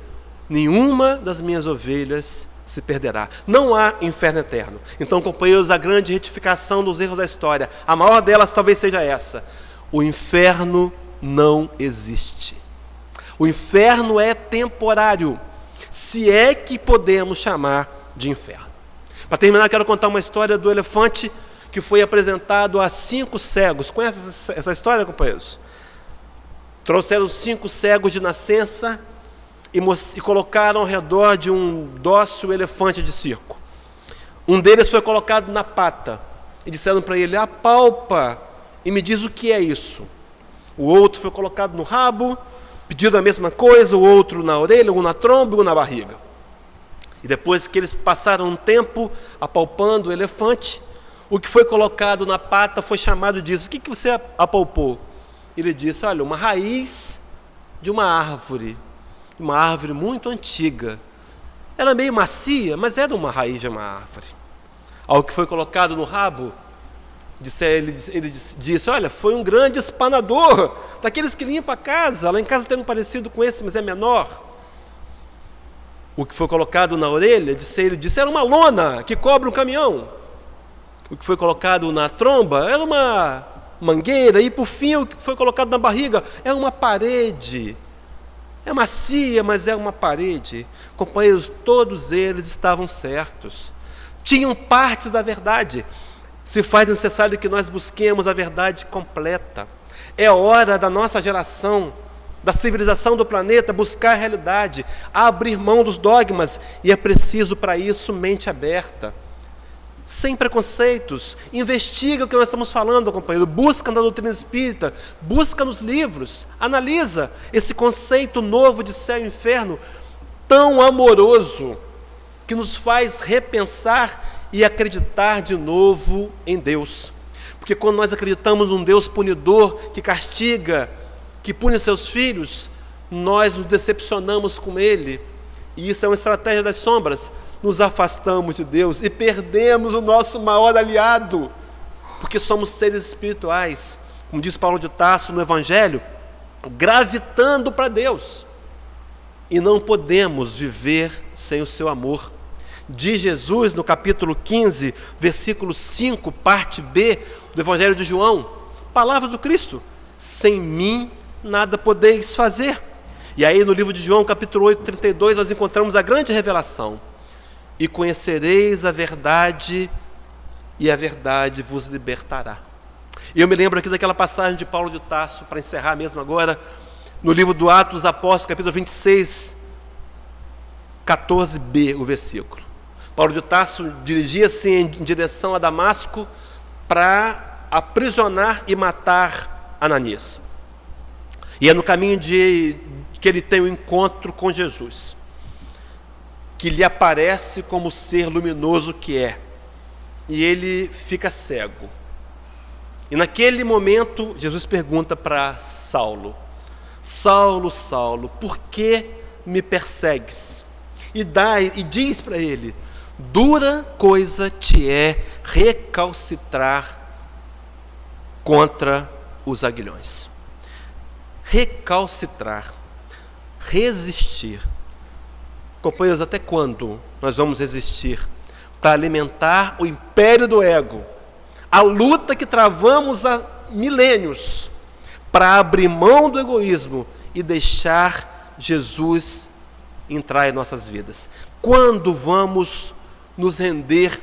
nenhuma das minhas ovelhas se perderá. Não há inferno eterno. Então, companheiros, a grande retificação dos erros da história, a maior delas talvez seja essa: o inferno não existe. O inferno é temporário, se é que podemos chamar de inferno. Para terminar, quero contar uma história do elefante que foi apresentado a 5 cegos. Conhece essa história, companheiros? Trouxeram 5 cegos de nascença e colocaram ao redor de um dócil elefante de circo. Um deles foi colocado na pata e disseram para ele: apalpa e me diz o que é isso. O outro foi colocado no rabo, pedindo a mesma coisa, o outro na orelha, um na tromba e um na barriga. E depois que eles passaram um tempo apalpando o elefante, o que foi colocado na pata foi chamado disso. O que você apalpou? Ele disse: olha, uma raiz de uma árvore muito antiga. Era meio macia, mas era uma raiz de uma árvore. Ao que foi colocado no rabo, ele disse: olha, foi um grande espanador, daqueles que limpam a casa. Lá em casa tem um parecido com esse, mas é menor. O que foi colocado na orelha, ele disse, era uma lona que cobre um caminhão. O que foi colocado na tromba era uma mangueira. E por fim, o que foi colocado na barriga é uma parede. É macia, mas é uma parede. Companheiros, todos eles estavam certos. Tinham partes da verdade. Se faz necessário que nós busquemos a verdade completa. É hora da nossa geração, da civilização do planeta, buscar a realidade, abrir mão dos dogmas, e é preciso para isso mente aberta, sem preconceitos. Investiga o que nós estamos falando, companheiro, busca na doutrina espírita, busca nos livros, analisa esse conceito novo de céu e inferno, tão amoroso, que nos faz repensar e acreditar de novo em Deus. Porque quando nós acreditamos num Deus punidor, que castiga, que pune seus filhos, nós nos decepcionamos com Ele, e isso é uma estratégia das sombras. Nos afastamos de Deus e perdemos o nosso maior aliado, porque somos seres espirituais, como diz Paulo de Tarso no Evangelho, gravitando para Deus, e não podemos viver sem o seu amor. Diz Jesus no capítulo 15, versículo 5, parte B do Evangelho de João, palavra do Cristo: sem mim nada podeis fazer. E aí no livro de João, capítulo 8, 32, nós encontramos a grande revelação: e conhecereis a verdade, e a verdade vos libertará. E eu me lembro aqui daquela passagem de Paulo de Tarso, para encerrar mesmo agora, no livro do Atos dos Apóstolos, capítulo 26, 14b, o versículo. Paulo de Tarso dirigia-se em direção a Damasco para aprisionar e matar Ananias. E é no caminho que ele tem um encontro com Jesus, que lhe aparece como ser luminoso que é, e ele fica cego. E naquele momento, Jesus pergunta para Saulo: Saulo, Saulo, por que me persegues? E diz para ele: dura coisa te é recalcitrar contra os aguilhões. Recalcitrar, resistir. Companheiros, até quando nós vamos resistir para alimentar o império do ego? A luta que travamos há milênios para abrir mão do egoísmo e deixar Jesus entrar em nossas vidas. Quando vamos nos render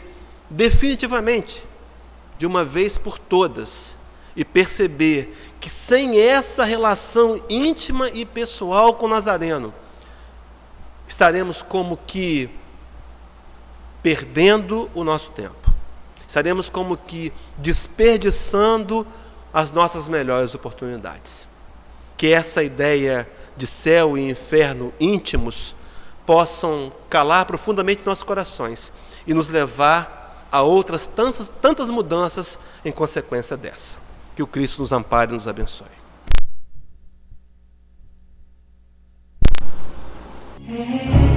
definitivamente, de uma vez por todas, e perceber que sem essa relação íntima e pessoal com o Nazareno, estaremos como que perdendo o nosso tempo, estaremos como que desperdiçando as nossas melhores oportunidades. Que essa ideia de céu e inferno íntimos possam calar profundamente nossos corações e nos levar a outras tantas mudanças em consequência dessa. Que o Cristo nos ampare e nos abençoe. Hey.